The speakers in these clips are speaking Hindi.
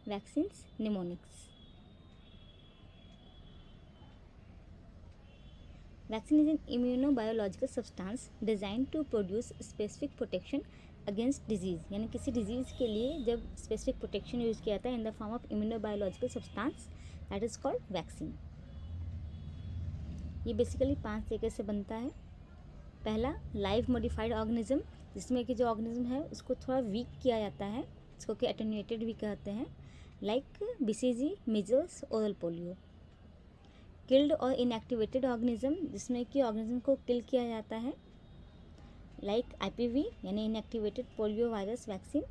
vaccines mnemonics. Vaccine is an immunobiological substance designed to produce specific protection against disease, यानी किसी डिजीज़ के लिए जब स्पेसिफिक प्रोटेक्शन यूज़ किया जाता है in the form of immunobiological substance that is called vaccine. ये बेसिकली 5 तरीके से बनता है। पहला, लाइव मॉडिफाइड ऑर्गेनिज्म, जिसमें कि जो ऑर्गेनिज्म है उसको थोड़ा वीक किया जाता है, इसको कि एटेन्यूएटेड भी कहते हैं, like BCG, measles, oral polio. Killed और इनएक्टिवेटेड ऑर्गेनिज्म, जिसमें कि ऑर्गेनिज्म को किल किया जाता है, लाइक आईपीवी यानी इनएक्टिवेटेड पोलियो वायरस वैक्सीन।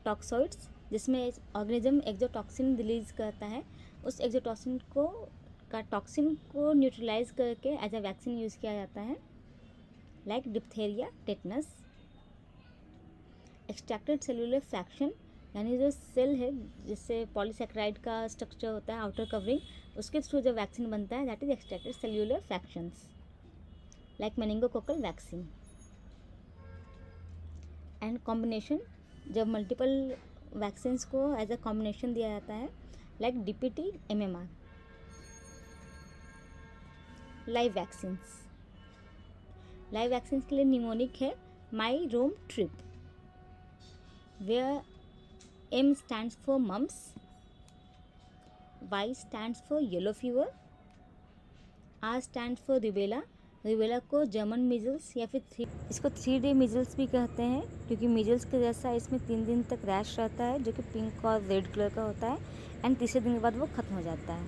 टॉक्सॉइड्स, जिसमें ऑर्गेनिज्म एक्सोटॉक्सिन रिलीज करता है, उस एक्सोटॉक्सिन का टॉक्सिन को न्यूट्रलाइज करके एज अ वैक्सीन यूज़ किया जाता है, like diphtheria, tetanus. Extracted cellular fraction, यानी जो सेल है जिससे पॉलीसेकेराइड का स्ट्रक्चर होता है आउटर कवरिंग, उसके थ्रू जो वैक्सीन बनता है that is extracted cellular fractions, like meningococcal vaccine. And combination, जब मल्टीपल वैक्सीन्स को एज अ कॉम्बिनेशन दिया जाता है, like DPT, MMR. Live vaccines, live vaccines के लिए निमोनिक है my Rome trip, where M stands for mumps, Y stands for yellow fever, R stands for rubella। Rubella को जर्मन मीजल्स या फिर इसको 3-day मीजल्स भी कहते हैं, क्योंकि मीजल्स के जैसा इसमें 3 दिन तक रैश रहता है जो कि पिंक और रेड कलर का होता है, एंड तीसरे दिन के बाद वो ख़त्म हो जाता है।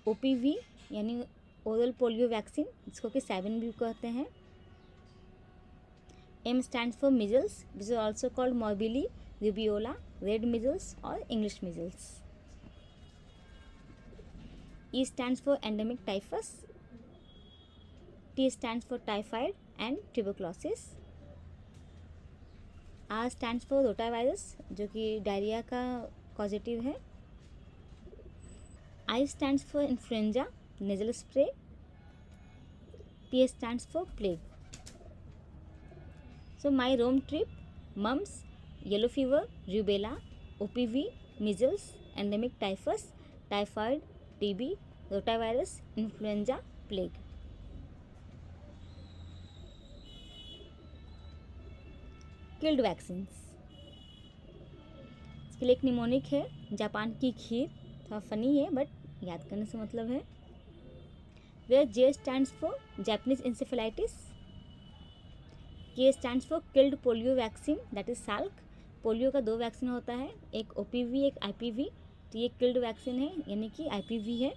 OPV यानी ओरल पोलियो वैक्सीन, जिसको कि 7 भी कहते हैं। M stands for measles, which is also called morbilli, rubiola, red measles or English measles. E stands for endemic typhus. T stands for typhoid and tuberculosis. R stands for rotavirus, जो कि डायरिया का कॉजेटिव है। I stands for influenza, nasal spray. P stands for plague. So my Rome trip, mumps, yellow fever, rubella, OPV, measles, endemic typhus, typhoid, TB, rotavirus, influenza, plague. Killed vaccines, इसके लिए एक निमोनिक है जापान की खीर, थोड़ा फनी है बट याद करने से मतलब है। Where J stands for Japanese encephalitis, K stands for killed polio vaccine that is Salk. Polio का 2 वैक्सीन होता है, एक OPV एक IPV, तो ये किल्ड वैक्सीन है यानी कि IPV है।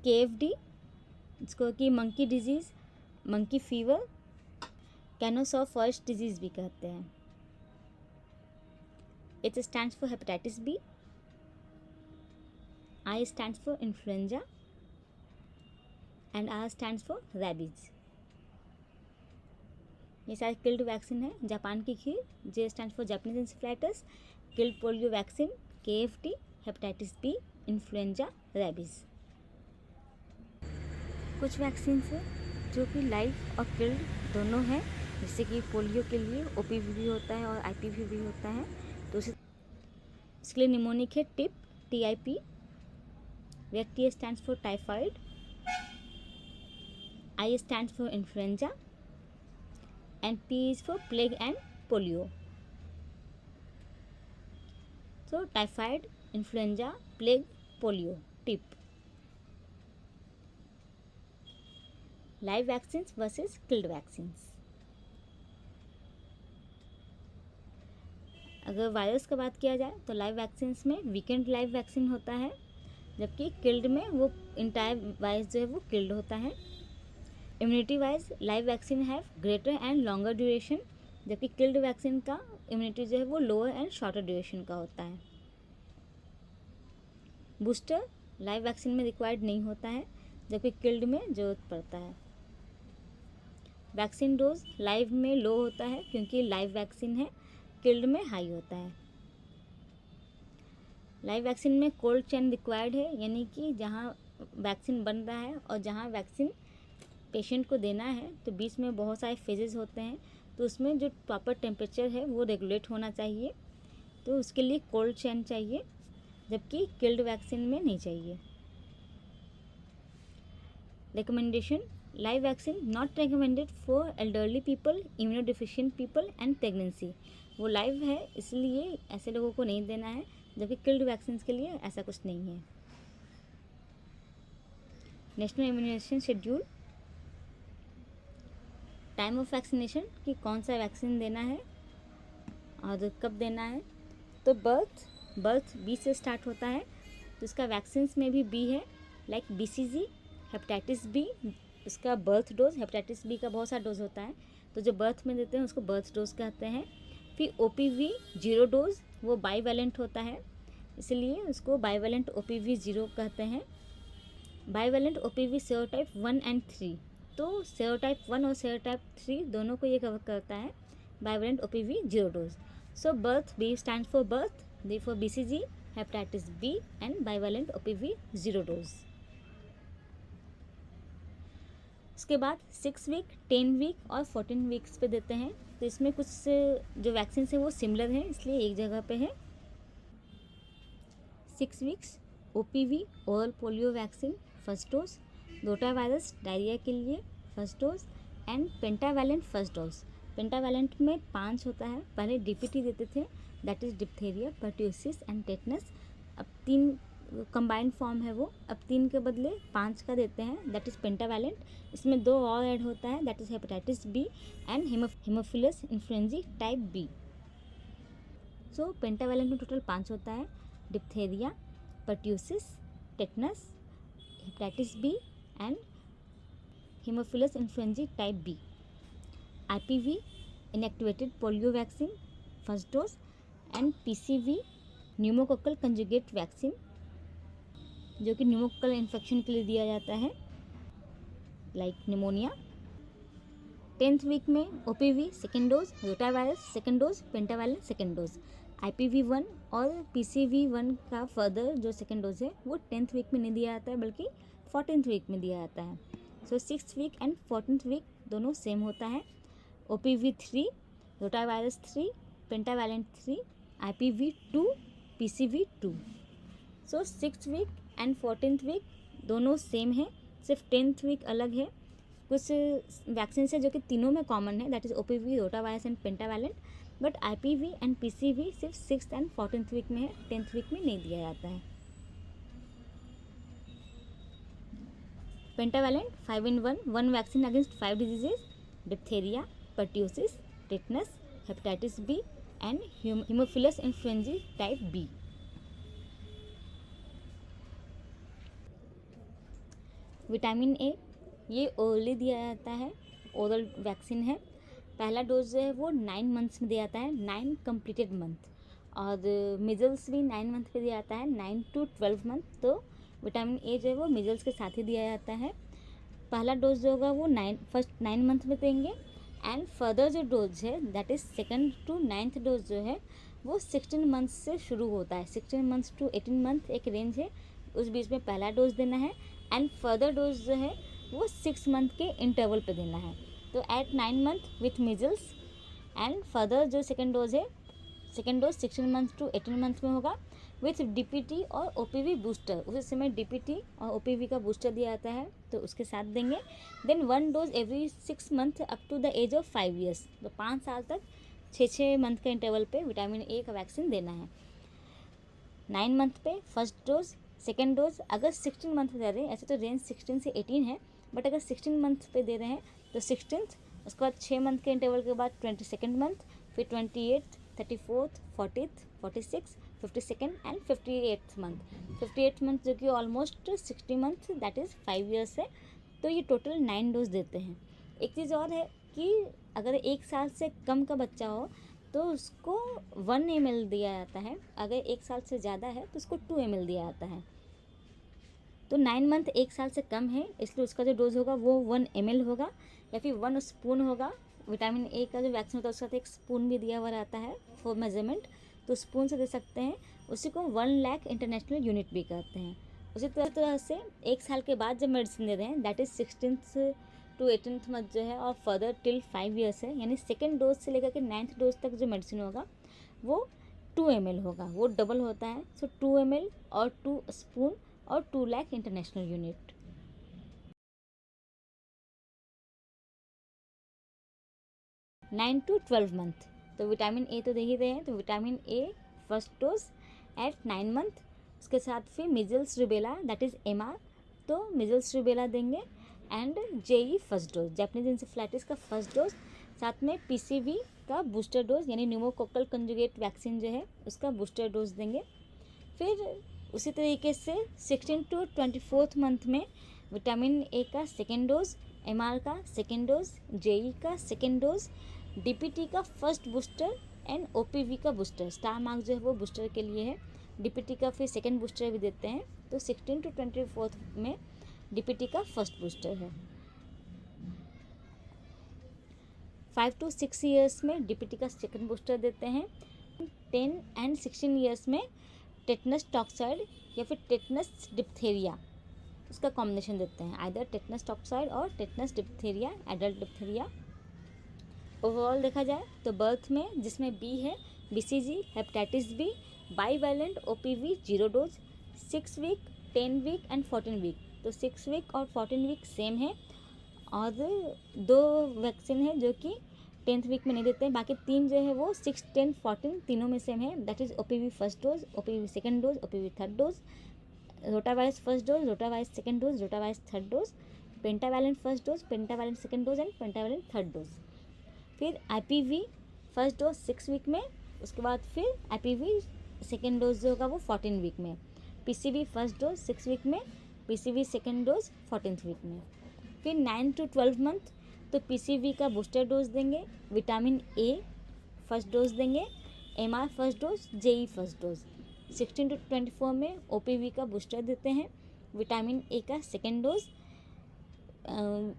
KFD, जिसको कि monkey disease, monkey fever, Kyasanur forest disease भी कहते हैं। H stands for hepatitis B, I stands for influenza and R stands for rabies. ये सारे किल्ड वैक्सीन है। जापान की खीर, J stands for Japanese encephalitis, killed polio vaccine, KFD, hepatitis B, influenza, rabies. कुछ वैक्सीन है जो कि लाइव और किल्ड दोनों हैं, जैसे कि पोलियो के लिए OPV भी होता है और IPV भी होता है। तो इसके लिए निमोनिक है tip, TIP, where T stands for typhoid, I stands for influenza and P is for plague and polio. So typhoid, influenza, plague, polio, tip. Live vaccines versus killed vaccines. अगर वायरस का बात किया जाए तो लाइव वैक्सीन्स में वीकेंड लाइव वैक्सीन होता है, जबकि किल्ड में वो इंटायर वायरस जो है वो किल्ड होता है। Immunity wise live vaccine have greater and longer duration, जबकि किल्ड वैक्सीन का इम्यूनिटी जो है वो लोअर एंड शॉर्टर ड्यूरेशन का होता है। बूस्टर लाइव वैक्सीन में रिक्वायर्ड नहीं होता है, जबकि किल्ड में ज़रूरत पड़ता है। वैक्सीन डोज लाइव में लो होता है क्योंकि लाइव वैक्सीन है, किल्ड में हाई होता है। लाइव वैक्सीन में कोल्ड चेन रिक्वायर्ड है, यानी कि जहाँ वैक्सीन बन रहा है और जहाँ वैक्सीन पेशेंट को देना है तो बीच में बहुत सारे फेजेस होते हैं, तो उसमें जो प्रॉपर टेम्परेचर है वो रेगुलेट होना चाहिए, तो उसके लिए कोल्ड चेन चाहिए, जबकि किल्ड वैक्सीन में नहीं चाहिए। Recommendation, live vaccine not recommended for elderly people, immunodeficient people and pregnancy. वो लाइव है इसलिए ऐसे लोगों को नहीं देना है, जबकि किल्ड वैक्सीन के लिए ऐसा कुछ नहीं है। National immunization schedule, time of vaccination कि कौन सा वैक्सीन देना है और कब देना है। तो बर्थ बी से स्टार्ट होता है, तो इसका वैक्सीन्स में भी बी है, लाइक BCG, हेपेटाइटिस बी, उसका बर्थ डोज, हेपेटाइटिस बी का बहुत सारा डोज होता है, तो जो बर्थ में देते हैं उसको बर्थ डोज कहते हैं। फिर OPV 0 डोज, वो बाईवैलेंट होता है, इसलिए उसको बाईवैलेंट OPV 0 कहते हैं। बाईवैलेंट OPV सेरोटाइप 1 और 3, तो सेरोटाइप 1 और सेरोटाइप 3 दोनों को ये कवर करता है bivalent OPV 0 dose. So birth, B stand for birth, B for BCG, hepatitis B and bivalent OPV 0 dose. उसके बाद 6 वीक, 10 वीक और 14 वीक्स पे देते हैं, तो इसमें कुछ जो वैक्सीन है वो सिमिलर हैं, इसलिए एक जगह पे है। 6 weeks OPV oral polio vaccine first dose, rotavirus diarrhoea के लिए first dose and pentavalent first dose. Pentavalent में 5 होता है, पहले DPT देते थे, that is diphtheria, pertussis and tetanus. अब 3 कंबाइंड फॉर्म है वो, अब 3 के बदले 5 का देते हैं, दैट इज़ पेंटावैलेंट। इसमें 2 और ऐड होता है, that is hepatitis B and haemophilus influenza type B. So pentavalent में टोटल 5 होता है, diphtheria, pertussis, tetanus, hepatitis B and haemophilus influenza type B. IPV inactivated polio vaccine first dose and PCV pneumococcal conjugate vaccine, जो कि न्यूमोकोकल इन्फेक्शन के लिए दिया जाता है, लाइक निमोनिया। 10th वीक में OPV second dose, rotavirus second dose, pentavalent second dose. IPV 1 और PCV 1 का फर्दर जो सेकेंड डोज है वो 10th वीक में नहीं दिया जाता है, बल्कि 14th वीक में दिया जाता है। So 6th week and 14th week दोनों सेम होता है। OPV 3, rotavirus 3, pentavalent 3, IPV 2, PCV 2। So 6th week and 14th week दोनों सेम है, सिर्फ 10th वीक अलग है। कुछ वैक्सीन है जो कि तीनों में कॉमन है, that is OPV, rotavirus and pentavalent, but IPV and PCV सिर्फ 6th एंड 14th वीक में है, 10th वीक में नहीं दिया जाता है। Pentavalent 5 in 1, 1 vaccine against 5 diseases, diphtheria, pertussis, tetanus, hepatitis B and haemophilus influenza type B. Vitamin A ये ओरली दिया जाता है, ओरल वैक्सीन है। पहला डोज जो है वो 9 मंथ्स में दिया जाता है, 9 कंप्लीटेड मंथ, और मिजल्स भी 9 मंथ पे दिया जाता है, 9 to 12 मंथ। तो विटामिन ए जो है वो मिजल्स के साथ ही दिया जाता है। पहला डोज जो होगा वो फर्स्ट 9 मंथ में देंगे, एंड फर्दर जो डोज है that is 2nd to 9th dose जो है वो 16 मंथ से शुरू होता है। 16 मंथ्स to 18 मंथ एक रेंज है, उस बीच में पहला डोज देना है, एंड फर्दर डोज जो है वो 6 मंथ के इंटरवल पे देना है। तो at 9 month with measles, and further जो सेकेंड डोज है, second dose 16 month to 18 month में होगा विथ DPT और OPV बूस्टर। उसी समय DPT और OPV का बूस्टर दिया जाता है, तो उसके साथ देंगे। Then 1 dose every 6 month up to the age of 5 years, तो 5 साल तक 6 मंथ के इंटरवल पे विटामिन ए का वैक्सीन देना है। 9 मंथ पे फर्स्ट डोज, सेकेंड डोज अगर 16 मंथ दे रहे हैं, ऐसे तो रेंज 16 से 18 है, बट अगर 16 मंथ पे दे रहे हैं तो 16th, उसके बाद 6 मंथ के इंटरवल के बाद 22nd मंथ, फिर 28th, 34th, 40th, 46, 52nd and 58th month. 58th month जो कि almost 60 month, that is 5 years है। तो ये टोटल 9 डोज देते हैं। एक चीज़ और है कि अगर 1 साल से कम का बच्चा हो तो उसको 1 ml दिया जाता है, अगर 1 साल से ज़्यादा है तो उसको 2 ml दिया जाता है। तो 9 मंथ 1 साल से कम है, इसलिए उसका जो डोज होगा वो 1 ml होगा, या फिर 1 स्पून होगा। विटामिन ए का जो वैक्सीन होता है उसके साथ एक स्पून भी दिया हुआ रहता है फॉर मेजरमेंट, तो स्पून से दे सकते हैं। उसी को 1 लाख इंटरनेशनल यूनिट भी कहते हैं। उसी तरह से 1 साल के बाद जब मेडिसिन दे रहे हैं, that is 16th to 18th month जो है और फर्दर टिल 5 ईयर्स है, यानी सेकेंड डोज से लेकर के 9th डोज तक जो मेडिसिन होगा वो 2 ml होगा, वो डबल होता है। सो 2 ml और 2 स्पून और 2 lakh international unit. 9 to 12 month, तो विटामिन ए तो दे ही रहे हैं, तो vitamin A first dose at 9 month. उसके साथ फिर measles rubella that is MR, तो मिजल्स रूबेला देंगे and JE first dose, Japanese encephalitis का फर्स्ट डोज। साथ में PCV का बूस्टर डोज यानी न्यूमोकोकल कंजुगेट वैक्सीन जो है उसका बूस्टर डोज देंगे। फिर उसी तरीके से 16 to 24 मंथ में विटामिन ए का सेकेंड डोज, MR का सेकेंड डोज, JE का सेकेंड डोज, DPT का फर्स्ट बूस्टर एंड OPV का बूस्टर। स्टार मार्क जो है वो बूस्टर के लिए है, DPT का फिर सेकेंड बूस्टर भी देते हैं। तो 16 to 24 में DPT का फर्स्ट बूस्टर है। 5 to 6 ईयर्स में DPT का सेकेंड बूस्टर देते हैं। 10 and 16 ईयर्स में टेटनस टॉक्साइड या फिर टेटनस डिप्थेरिया उसका कॉम्बिनेशन देते हैं, आइदर टेटनस टॉक्साइड और tetanus diphtheria, adult diphtheria. Overall देखा जाए तो बर्थ में जिसमें बी है BCG, hepatitis B, bivalent OPV 0 dose, 6 week, 10 week and 14 week. तो 6 वीक और 14 वीक सेम है, और 2 वैक्सीन है जो कि 10th वीक में नहीं देते हैं, बाकी 3 जो है वो 6, 10, 14 तीनों में सेम है। That is OPV first dose, OPV second dose, OPV third dose, rotavirus first dose, rotavirus second dose, rotavirus third dose, pentavalent first dose, pentavalent second dose and pentavalent third dose. फिर IPV फर्स्ट डोज 6 वीक में, उसके बाद फिर IPV सेकेंड डोज जो होगा वो 14 वीक में। PCV फर्स्ट डोज 6 वीक में, PCV second dose 14th week में। फिर 9 to 12 मंथ तो PCV का बूस्टर डोज देंगे, विटामिन ए फर्स्ट डोज देंगे, MR first dose, JE first dose. 16 to 24 में OPV का बूस्टर देते हैं, विटामिन ए का सेकेंड डोज,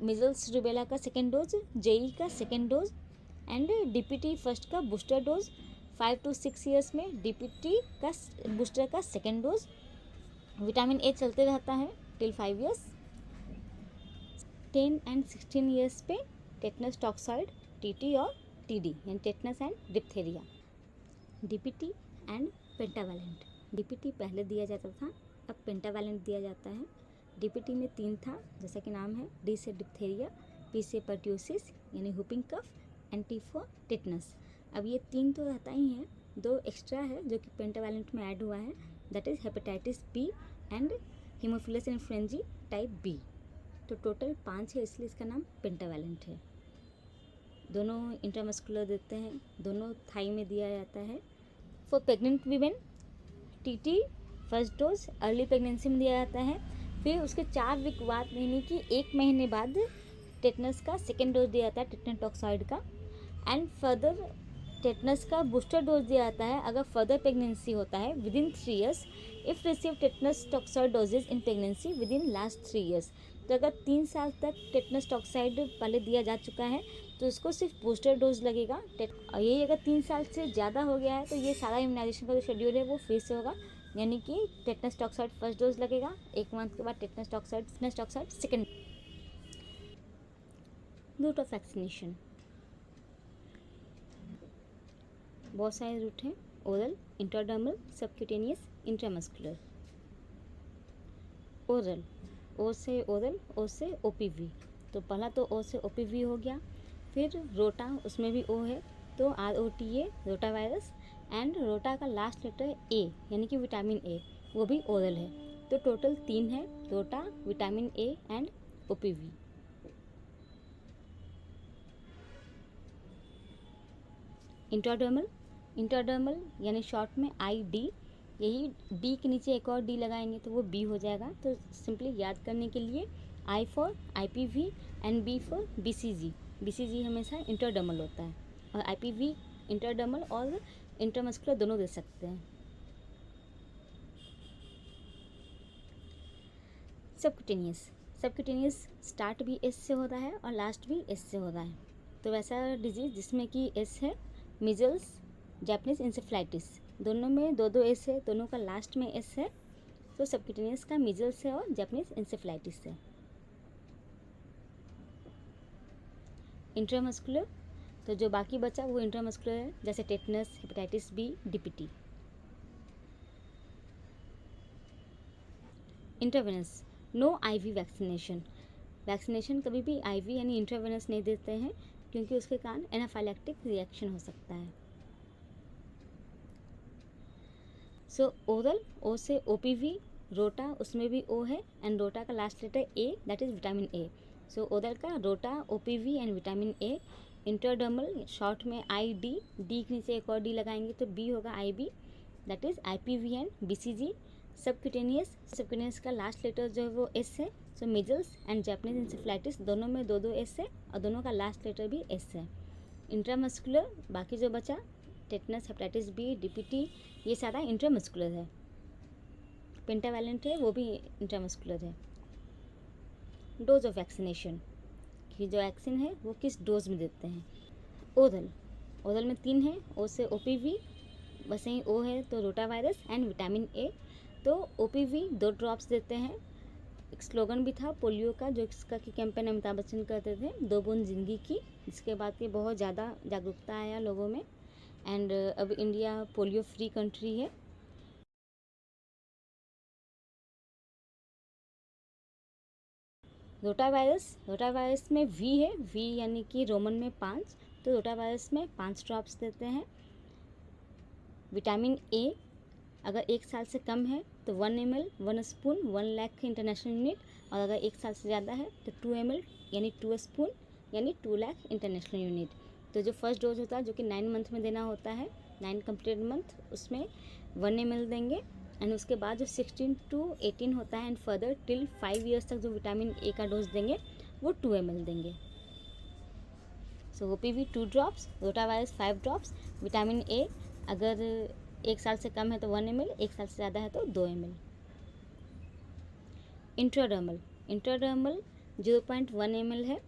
मिजल्स रूबेला का सेकेंड डोज, JE का second dose and DPT first का बूस्टर डोज। 5 to 6 ईयर्स में DPT का बूस्टर का सेकेंड डोज। विटामिन ए चलते रहता है टिल 5 ईयर्स। 10 and 16 ईयर्स पे टेटनस टॉक्साइड, TT और TD यानी tetanus and diphtheria. DPT and pentavalent, DPT पहले दिया जाता था, अब पेंटावैलेंट दिया जाता है। DPT में 3 था जैसा कि नाम है, D से डिप्थेरिया, P से पर्ट्यूसिस यानी whooping cough and T for tetanus. अब ये 3 तो रहता ही है, 2 एक्स्ट्रा है जो कि पेंटावैलेंट में ऐड हुआ है, that is hepatitis B and Haemophilus influenza type B। तो टोटल 5 है, इसलिए इसका नाम पेंटावैलेंट है। दोनों इंट्रामस्कुलर देते हैं, दोनों थाई में दिया जाता है। For pregnant women TT first dose early pregnancy में दिया जाता है। फिर उसके 4 वीक बाद यानी कि 1 महीने बाद टेटनस का सेकेंड डोज दिया जाता है, टेटनस टॉक्साइड का। एंड फर्दर टेटनस का बूस्टर डोज दिया जाता है अगर फर्दर प्रेगनेंसी होता है within 3 years, if receive tetanus toxoid doses in pregnancy within last 3 years. तो अगर 3 साल तक टेटनस टॉक्साइड पहले दिया जा चुका है तो उसको सिर्फ बूस्टर डोज लगेगा। और यही अगर 3 साल से ज़्यादा हो गया है तो ये सारा इम्यूनाइजेशन का जो शेड्यूल है वो फिर से होगा, यानी कि टेटनस टॉक्साइड फर्स्ट डोज लगेगा, 1 मंथ के बाद tetanus toxoid second. Route of vaccination बहुत सारे रूट हैं, oral, intradermal, subcutaneous, intramuscular. Oral, O से ओरल, ओ से OPV, तो पहला तो ओ से OPV हो गया। फिर रोटा, उसमें भी ओ है तो ROTA rota virus, and rota का लास्ट लेटर A यानी कि विटामिन ए, वो भी ओरल है। तो टोटल 3 है, रोटा, vitamin A and OPV। Intradermal यानी शॉर्ट में ID, यही D के नीचे एक और D लगाएंगे तो वो B हो जाएगा। तो सिंपली याद करने के लिए I for IPV and B for BCG। BCG हमेशा इंट्राडर्मल होता है, और IPV इंट्राडर्मल और इंट्रामस्कुलर दोनों दे सकते हैं। सबक्यूटेनियस स्टार्ट भी S से होता है और लास्ट भी S से होता है। तो वैसा डिजीज़ जिसमें कि S है, मिजल्स, जापानीज इंसेफ्लाइटिस, दोनों में 2-2 S है, दोनों का लास्ट में S है। तो सबक्यूटेनियस का मिजल्स है और जापानीज इंसेफ्लाइटिस है। इंट्रामस्कुलर, तो जो बाकी बचा वो इंट्रामस्कुलर है, जैसे tetanus, hepatitis B, DPT. Intravenous, no IV vaccination. Vaccination कभी भी आईवी यानी इंट्रावेनस नहीं देते हैं, क्योंकि उसके कारण एनाफाइलैक्टिक रिएक्शन हो सकता है। सो ओरल, ओ से ओपीवी, रोटा उसमें भी ओ है एंड रोटा का last letter A, that is vitamin A. So oral का rota, OPV and vitamin A. Intradermal short में आई डी, डी के नीचे एक और डी लगाएंगे तो बी होगा I B, that is IPV and BCG. Subcutaneous का लास्ट लेटर जो है वो एस है, so measles and Japanese encephalitis दोनों में दो दो एस है और दोनों का लास्ट लेटर भी एस है। इंट्रामस्कुलर, बाकी जो बचा टेटनस, हेपेटाइटिस बी, डीपीटी, ये सारा इंट्रामस्कुलर है। पेंटावैलेंट है वो भी इंट्रामस्कुलर है। डोज ऑफ वैक्सीनेशन, कि जो वैक्सीन है वो किस डोज में देते हैं। ओरल, ओरल में 3 है, ओ से ओपीवी, बस यहीं ओ है तो रोटावायरस एंड विटामिन ए। तो ओपीवी 2 ड्रॉप्स देते हैं। एक स्लोगन भी था पोलियो का, जो इसका कि कैंपेन अमिताभ बच्चन करते थे, 2 बूंद जिंदगी की, जिसके बाद ये बहुत ज़्यादा जागरूकता आया लोगों में एंड अब इंडिया पोलियो फ्री कंट्री है। रोटावायरस में वी है, वी यानी कि रोमन में 5, तो रोटावायरस में 5 ड्रॉप्स देते हैं। विटामिन ए अगर 1 साल से कम है तो 1 ml 1 spoon 1 lakh international unit, और अगर 1 साल से ज़्यादा है तो 2 ml यानी 2 स्पून यानी 2 लाख इंटरनेशनल यूनिट। तो जो फर्स्ट डोज होता है जो कि 9 मंथ में देना होता है, 9 कंप्लीट मंथ, उसमें 1 ml देंगे एंड उसके बाद जो 16 to 18 होता है एंड फर्दर टिल 5 years तक जो विटामिन ए का डोज देंगे वो 2 ml देंगे। So OPV 2 drops, rotavirus 5 drops, vitamin A अगर 1 साल से कम है तो 1 ml, 1 साल से ज़्यादा है तो 2 ml। इंट्राडर्मल 0.1 ml है,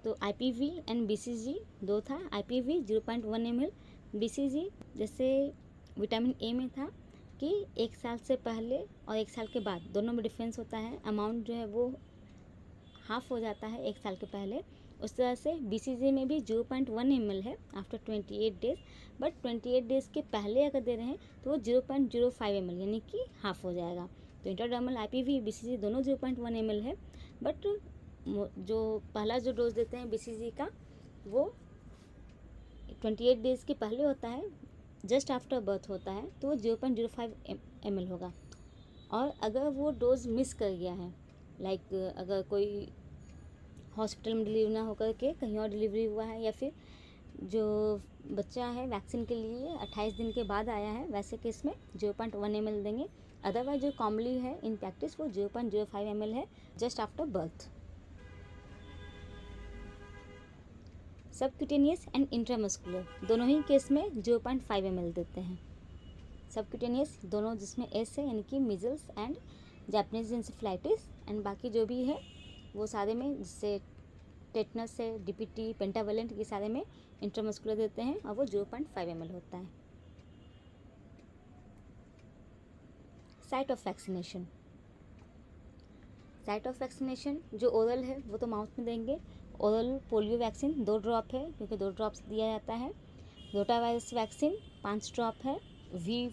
तो आईपीवी एंड बीसीजी 2 था। आईपीवी 0.1 ml, बीसीजी जैसे विटामिन ए में था कि 1 साल से पहले और 1 साल के बाद दोनों में डिफरेंस होता है, अमाउंट जो है वो हाफ हो जाता है 1 साल के पहले। उस तरह से बीसीजी में भी 0.1 ml है आफ्टर 28 डेज, बट 28 डेज के पहले अगर दे रहे हैं तो वो 0.05 ml यानी कि हाफ हो जाएगा। तो इंट्राडर्मल, आईपीवी, बीसीजी दोनों 0.1 ml है, बट जो पहला जो डोज देते हैं बीसीजी का वो 28 डेज के पहले होता है, जस्ट आफ्टर बर्थ होता है, तो वो 0.05 ml होगा। और अगर वो डोज मिस कर गया है, लाइक अगर कोई हॉस्पिटल में डिलीवरी ना होकर के कहीं और डिलीवरी हुआ है, या फिर जो बच्चा है वैक्सीन के लिए 28 दिन के बाद आया है, वैसे केस में 0.1 ml देंगे। अदरवाइज जो कॉमनली है इन प्रैक्टिस वो 0.05 ml है just after birth. Subcutaneous and intramuscular दोनों ही केस में 0.5 ml देते हैं। सबक्यूटेनियस दोनों जिसमें एस है यानी कि measles and Japanese encephalitis, and बाकी जो भी है वो सारे में, जिससे टेटनस है, डीपीटी, पेंटावेलेंट, ये सारे में इंट्रामस्कुलर देते हैं और वो 0.5 ml होता है। Site of vaccination, site of vaccination जो ओरल है वो तो माउथ में देंगे। ओरल पोलियो वैक्सीन 2 ड्रॉप है क्योंकि 2 ड्रॉप्स दिया जाता है। रोटावायरस वैक्सीन 5 ड्रॉप है, वी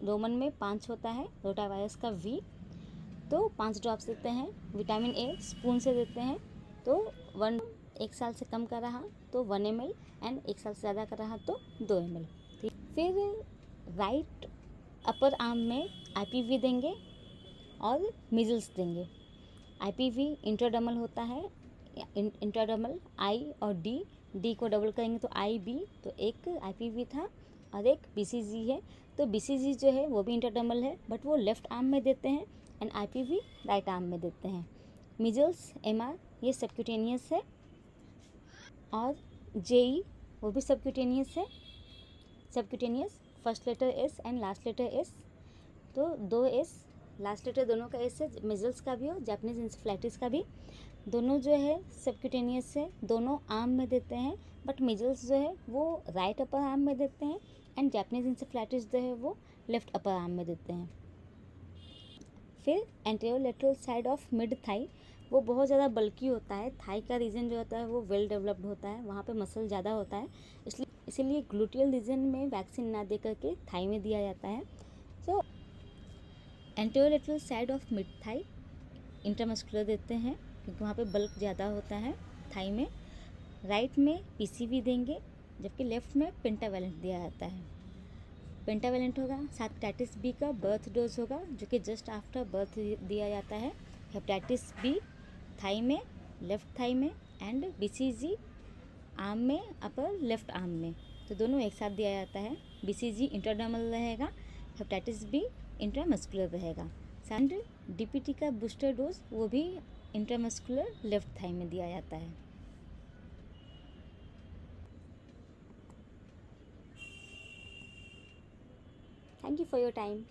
रोमन में 5 होता है, रोटावायरस का वी, तो 5 ड्रॉप्स देते हैं। विटामिन ए स्पून से देते हैं, तो 1 साल से कम का रहा तो 1 ml एंड 1 साल से ज़्यादा का रहा तो 2 ml। ठीक, फिर राइट अपर आर्म में आईपीवी देंगे और मिजल्स देंगे। आईपीवी इंट्राडर्मल होता है, इंट्राडर्मल आई और डी को डबल करेंगे तो आई बी, तो एक आईपीवी था और एक बीसीजी है। तो बीसीजी जो है वो भी इंट्राडर्मल है, बट वो लेफ्ट आर्म में देते हैं एंड आईपीवी राइट आर्म में देते हैं। मिजल्स एमआर ये सबक्यूटेनियस है, और जेई वो भी सबक्यूटेनियस है। Subcutaneous first letter S and last letter S, तो 2 एस, लास्ट लेटर दोनों का एस है, मिजल्स का भी और जापानीज इंसेफेलाइटिस का भी। दोनों जो है सबक्यूटेनियस है, दोनों आर्म में देते हैं, बट मिजल्स जो है वो राइट अपर आर्म में देते हैं एंड जापानीज इंसेफेलाइटिस जो है वो लेफ्ट अपर आर्म में देते हैं। फिर anterolateral side of mid thigh वो बहुत ज़्यादा बल्की होता है। थाई का रीजन जो होता है वो वेल डेवलप्ड होता है, वहाँ पे मसल ज़्यादा होता है, इसीलिए ग्लूटियल रीजन में वैक्सीन ना दे करके थाई में दिया जाता है। So anterolateral side of mid thigh intramuscular देते हैं क्योंकि वहाँ पे बल्क ज़्यादा होता है थाई में। राइट में पीसीवी देंगे, जबकि लेफ्ट में पेंटावैलेंट दिया जाता है। पेंटावैलेंट होगा, साथ हेपेटाइटिस बी का बर्थ डोज होगा जो कि जस्ट आफ्टर बर्थ दिया जाता है। हेपेटाइटिस बी थाई में, लेफ्ट थाई में, एंड बीसीजी आर्म में, अपर लेफ्ट आर्म में, तो दोनों एक साथ दिया जाता है। बीसीजी इंट्राडर्मल रहेगा, हेपेटाइटिस बी इंट्रामस्कुलर रहेगा। एंड डीपीटी का बूस्टर डोज वो भी इंट्रामस्कुलर लेफ्ट थाई में दिया जाता है। Thank you for your time.